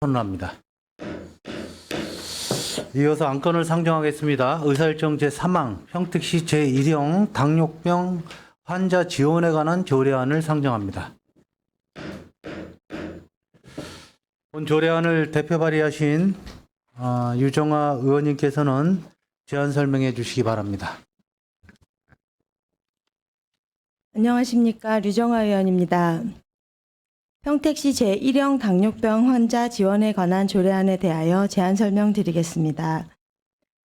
선언합니다. 이어서 안건을 상정하겠습니다. 의사일정 제3항 평택시 제1형 당뇨병 환자 지원에 관한 조례안을 상정합니다. 본 조례안을 대표 발의하신 유정아 의원님께서는 제안 설명해 주시기 바랍니다. 안녕하십니까. 류정아 의원입니다. 평택시 제1형 당뇨병 환자 지원에 관한 조례안에 대하여 제안 설명드리겠습니다.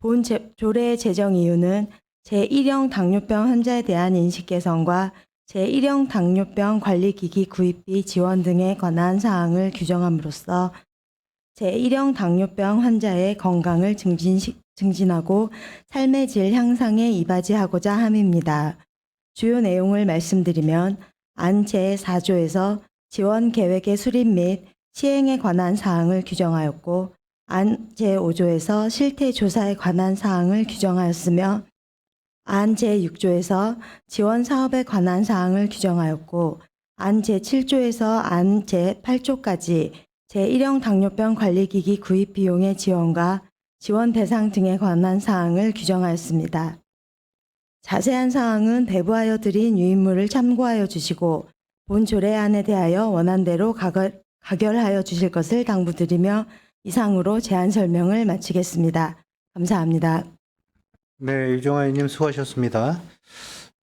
본 조례의 제정 이유는 제1형 당뇨병 환자에 대한 인식 개선과 제1형 당뇨병 관리기기 구입비 지원 등에 관한 사항을 규정함으로써 제1형 당뇨병 환자의 건강을 증진하고 삶의 질 향상에 이바지하고자 함입니다. 주요 내용을 말씀드리면 안 제4조에서 지원 계획의 수립 및 시행에 관한 사항을 규정하였고 안 제5조에서 실태 조사에 관한 사항을 규정하였으며 안 제6조에서 지원 사업에 관한 사항을 규정하였고 안 제7조에서 안 제8조까지 제1형 당뇨병 관리기기 구입 비용의 지원과 지원 대상 등에 관한 사항을 규정하였습니다. 자세한 사항은 배부하여 드린 유인물을 참고하여 주시고 본 조례안에 대하여 원안대로 가결하여 주실 것을 당부드리며 이상으로 제안 설명을 마치겠습니다. 감사합니다. 네, 유정아 의원님 수고하셨습니다.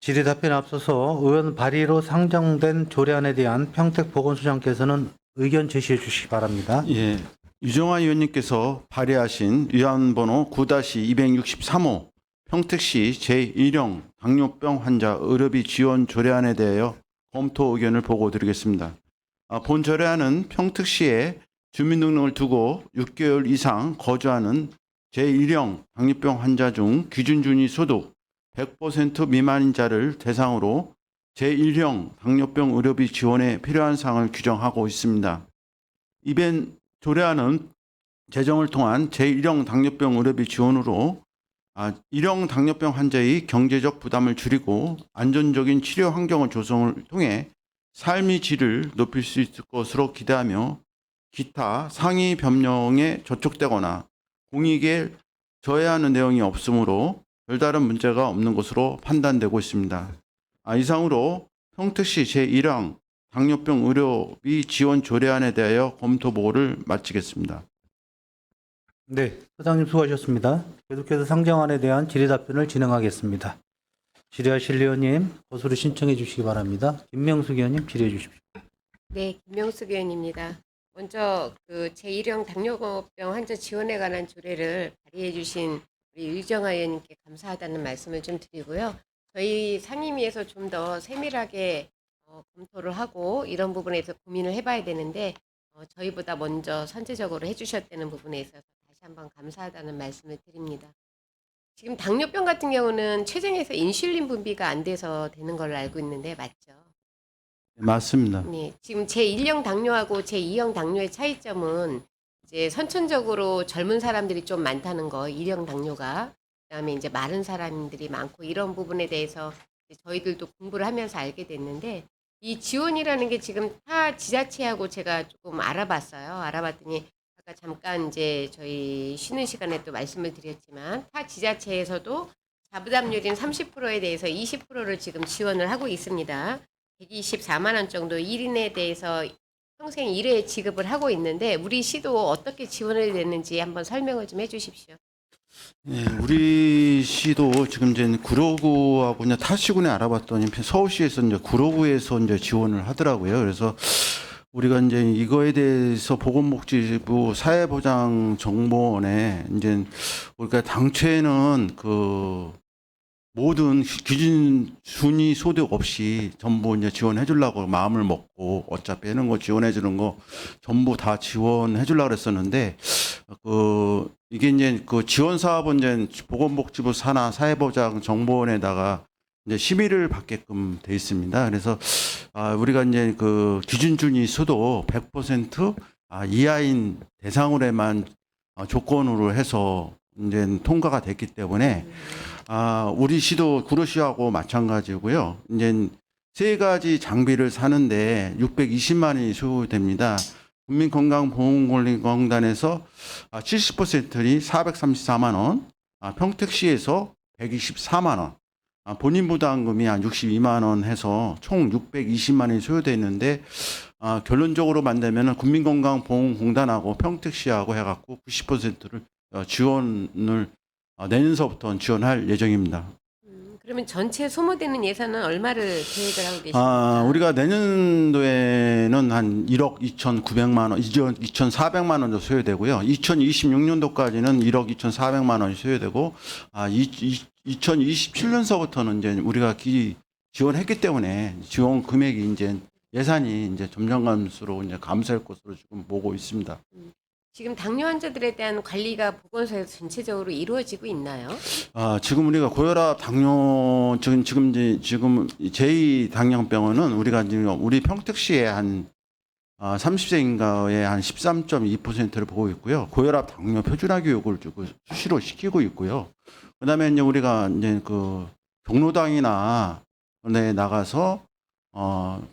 질의 답변에 앞서서 의원 발의로 상정된 조례안에 대한 평택보건소장께서는 의견 제시해 주시기 바랍니다. 예, 유정아 의원님께서 발의하신 위안번호 9-263호 평택시 제1형 당뇨병 환자 의료비 지원 조례안에 대하여 검토 의견을 보고드리겠습니다. 본 조례안은 평택시에 주민등록을 두고 6개월 이상 거주하는 제1형 당뇨병 환자 중 기준준위 소득 100% 미만인 자를 대상으로 제1형 당뇨병 의료비 지원에 필요한 사항을 규정하고 있습니다. 이번 조례안은 제정을 통한 제1형 당뇨병 의료비 지원으로 1형 당뇨병 환자의 경제적 부담을 줄이고 안전적인 치료 환경을 조성을 통해 삶의 질을 높일 수 있을 것으로 기대하며 기타 상위 변명에 저촉되거나 공익에 저해하는 내용이 없으므로 별다른 문제가 없는 것으로 판단되고 있습니다. 이상으로 평택시 제1항 당뇨병 의료비 지원 조례안에 대하여 검토 보고를 마치겠습니다. 네, 소장님 수고하셨습니다. 계속해서 상정안에 대한 질의 답변을 진행하겠습니다. 질의하실 의원님 거소를 신청해 주시기 바랍니다. 김명숙 의원님 질의해 주십시오. 네, 김명숙 의원입니다. 먼저 그 제1형 당뇨병 환자 지원에 관한 조례를 발의해 주신 우리 유정아 의원님께 감사하다는 말씀을 좀 드리고요. 저희 상임위에서 좀 더 세밀하게 검토를 하고 이런 부분에 대해서 고민을 해봐야 되는데 저희보다 먼저 선제적으로 해주셨다는 부분에 있어서 다시 한번 감사하다는 말씀을 드립니다. 지금 당뇨병 같은 경우는 췌장에서 인슐린 분비가 안 돼서 되는 걸로 알고 있는데 맞죠? 맞습니다. 네, 지금 제1형 당뇨하고 제2형 당뇨의 차이점은 이제 선천적으로 젊은 사람들이 좀 많다는 거, 1형 당뇨가. 그다음에 이제 마른 사람들이 많고 이런 부분에 대해서 이제 저희들도 공부를 하면서 알게 됐는데 이 지원이라는 게 지금 타 지자체하고 제가 조금 알아봤어요. 알아봤더니 아까 잠깐 이제 저희 쉬는 시간에 또 말씀을 드렸지만 타 지자체에서도 자부담률인 30%에 대해서 20%를 지금 지원을 하고 있습니다. 124만 원 정도 1인에 대해서 평생 1회 지급을 하고 있는데 우리 시도 어떻게 지원을 됐는지 한번 설명을 좀 해주십시오. 예, 우리 시도 지금 이제 구로구하고 이제 타시군에 알아봤더니 서울시에서 이제 구로구에서 이제 지원을 하더라고요. 그래서 우리가 이제 이거에 대해서 보건복지부 사회보장정보원에 이제 우리가 당초에는 그 모든 기준 순위 소득 없이 전부 이제 지원해 주려고 마음을 먹고 어차피 하는 거 지원해 주는 거 전부 다 지원해 주려고 그랬었는데 이게 이제 그 지원 사업은 이제 보건복지부 산하 사회보장정보원에다가 이제 심의를 받게끔 돼 있습니다. 그래서 우리가 이제 그 기준준위 수도 100% 이하인 대상으로만 조건으로 해서 이제 통과가 됐기 때문에 우리 시도 구로시하고 마찬가지고요. 이제 세 가지 장비를 사는데 620만 원이 소요됩니다. 국민건강보험공단에서 70%이 434만 원, 평택시에서 124만 원, 본인 부담금이 한 62만 원 해서 총 620만 원이 소요되어 있는데 결론적으로 만들면 국민건강보험공단하고 평택시하고 해갖고 90%를 지원을 내년서부터 지원할 예정입니다. 그러면 전체 소모되는 예산은 얼마를 계획을 하고 계십니까? 우리가 내년도에는 한 1억 2,900만 원, 2,400만 원 정도 소요되고요. 2026년도까지는 1억 2,400만 원이 소요되고, 2027년서부터는 이제 우리가 지원했기 때문에 지원 금액이 이제 예산이 이제 점점 감수로 이제 감소할 것으로 지금 보고 있습니다. 지금 당뇨 환자들에 대한 관리가 보건소에서 전체적으로 이루어지고 있나요? 지금 우리가 고혈압 당뇨 지금 제2당뇨병원은 우리가 지금 우리 평택시에 한 30세 인가의 한 13.2%를 보고 있고요. 고혈압 당뇨 표준화 교육을 주고 수시로 시키고 있고요. 그다음에 이제 우리가 이제 그 경로당이나 네 나가서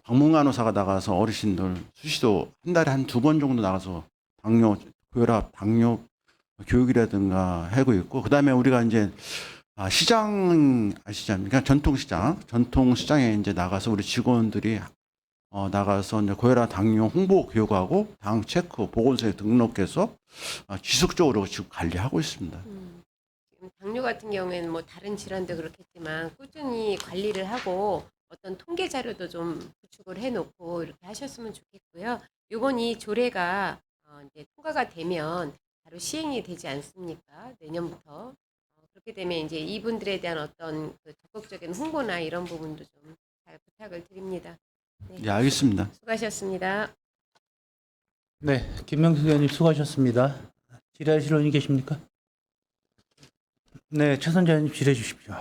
방문간호사가 나가서 어르신들 수시로 한 달에 한 2번 정도 나가서 고혈압 당뇨 교육이라든가 하고 있고, 그다음에 우리가 이제 시장 아시지 않습니까? 전통시장에 이제 나가서 우리 직원들이 나가서 이제 고혈압 당뇨 홍보 교육하고 당 체크 보건소에 등록해서 지속적으로 지금 관리하고 있습니다. 지금 당뇨 같은 경우에는 뭐 다른 질환도 그렇겠지만 꾸준히 관리를 하고 어떤 통계 자료도 좀 구축을 해놓고 이렇게 하셨으면 좋겠고요. 요번 이 조례가 이제 통과가 되면 바로 시행이 되지 않습니까? 내년부터. 그렇게 되면 이제 이분들에 대한 어떤 그 적극적인 홍보나 이런 부분도 좀 잘 부탁을 드립니다. 네, 알겠습니다. 수고하셨습니다. 네, 김명수 의원님 수고하셨습니다. 질의하실 의원님 계십니까? 네, 최선재 의원님 질의해 주십시오.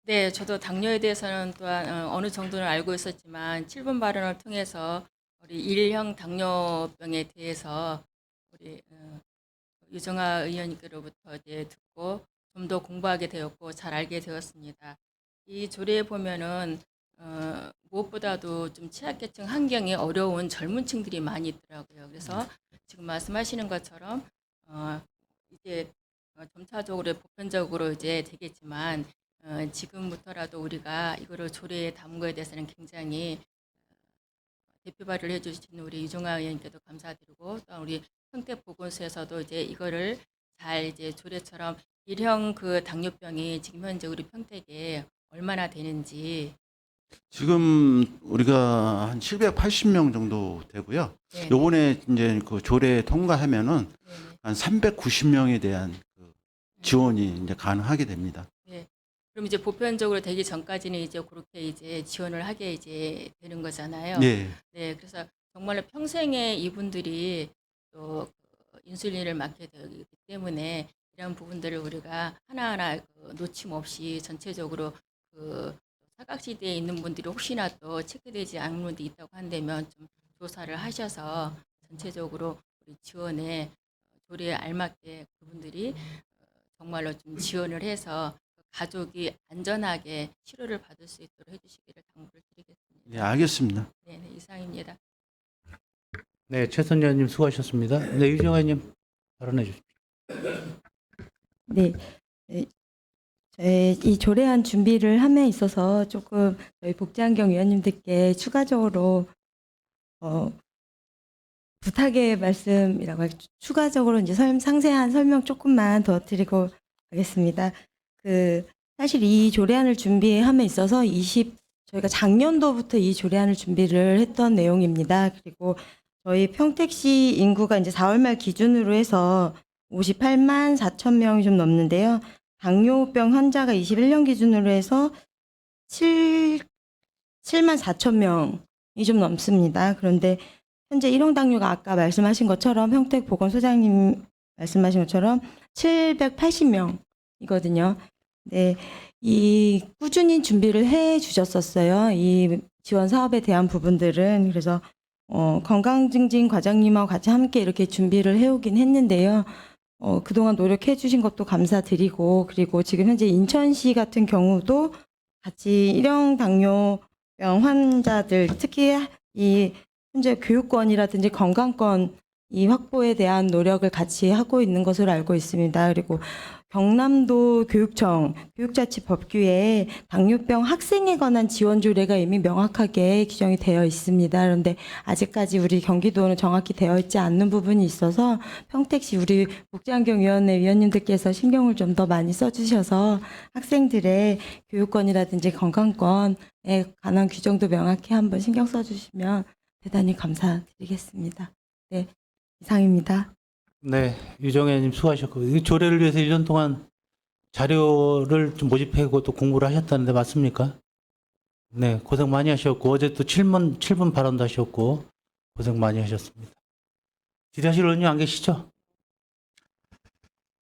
네, 저도 당뇨에 대해서는 또한 어느 정도는 알고 있었지만 7분 발언을 통해서 우리 1형 당뇨병에 대해서 우리 유정아 의원님께로부터 이제 듣고 좀 더 공부하게 되었고 잘 알게 되었습니다. 이 조례에 보면은 무엇보다도 좀 취약계층 환경이 어려운 젊은 층들이 많이 있더라고요. 그래서 지금 말씀하시는 것처럼 이제 점차적으로 보편적으로 이제 되겠지만 지금부터라도 우리가 이거를 조례에 담은 거에 대해서는 굉장히 대표 발의를 해주신 우리 유정아 의원님께도 감사드리고 또 우리 평택보건소에서도 이제 이거를 잘 이제 조례처럼 1형 그 당뇨병이 지금 현재 우리 평택에 얼마나 되는지 지금 우리가 한 780명 정도 되고요. 네, 요번에 이제 그 조례 통과하면은 네, 한 390명에 대한 그 지원이 이제 가능하게 됩니다. 네. 그럼 이제 보편적으로 되기 전까지는 이제 그렇게 이제 지원을 하게 이제 되는 거잖아요. 네. 네, 그래서 정말로 평생에 이분들이 또 인슐린을 맞게 되기 때문에 이런 부분들을 우리가 하나하나 놓침 없이 전체적으로 그 사각지대에 있는 분들이 혹시나 또 체크되지 않는 분들이 있다고 한다면 좀 조사를 하셔서 전체적으로 우리 지원에 조례에 알맞게 그분들이 정말로 좀 지원을 해서 가족이 안전하게 치료를 받을 수 있도록 해주시기를 당부를 드리겠습니다. 네, 알겠습니다. 네, 네, 이상입니다. 네, 최선재 의원님 수고하셨습니다. 네, 유정아 의원님 발언해 주십시오. 네. 이 조례안 준비를 함에 있어서 조금 저희 복지환경 위원님들께 추가적으로 부탁의 말씀이라고 할까, 추가적으로 이제 상세한 설명 조금만 더 드리고 가겠습니다. 사실 이 조례안을 준비함에 있어서 저희가 작년도부터 이 조례안을 준비를 했던 내용입니다. 그리고 저희 평택시 인구가 이제 4월 말 기준으로 해서 58만 4천 명이 좀 넘는데요. 당뇨병 환자가 21년 기준으로 해서 7만 4천 명이 좀 넘습니다. 그런데 현재 1형 당뇨가 아까 말씀하신 것처럼 평택보건소장님 말씀하신 것처럼 780명이거든요. 네, 이 꾸준히 준비를 해 주셨었어요. 이 지원 사업에 대한 부분들은. 그래서 건강증진 과장님하고 같이 함께 이렇게 준비를 해오긴 했는데요. 그동안 노력해 주신 것도 감사드리고, 그리고 지금 현재 인천시 같은 경우도 같이 1형 당뇨병 환자들, 특히 이 현재 교육권이라든지 건강권 이 확보에 대한 노력을 같이 하고 있는 것으로 알고 있습니다. 그리고 경남도 교육청 교육자치법규에 당뇨병 학생에 관한 지원 조례가 이미 명확하게 규정이 되어 있습니다. 그런데 아직까지 우리 경기도는 정확히 되어 있지 않는 부분이 있어서 평택시 우리 복지환경위원회 위원님들께서 신경을 좀 더 많이 써주셔서 학생들의 교육권이라든지 건강권에 관한 규정도 명확히 한번 신경 써주시면 대단히 감사드리겠습니다. 네, 이상입니다. 네, 유정혜님 수고하셨고, 이 조례를 위해서 1년 동안 자료를 좀 모집하고 또 공부를 하셨다는데 맞습니까? 네, 고생 많이 하셨고, 어제 또 7분 발언도 하셨고, 고생 많이 하셨습니다. 질의하실 의원님 안 계시죠?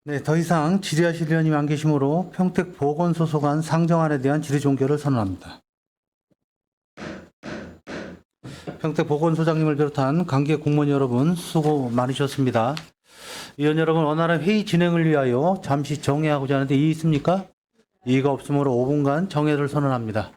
네, 더 이상 질의하실 의원님 안 계시므로 평택 보건소속안 상정안에 대한 질의 종결을 선언합니다. 평택 보건소장님을 비롯한 관계 공무원 여러분 수고 많으셨습니다. 위원 여러분, 원활한 회의 진행을 위하여 잠시 정회하고자 하는데 이의 있습니까? 이의가 없으므로 5분간 정회를 선언합니다.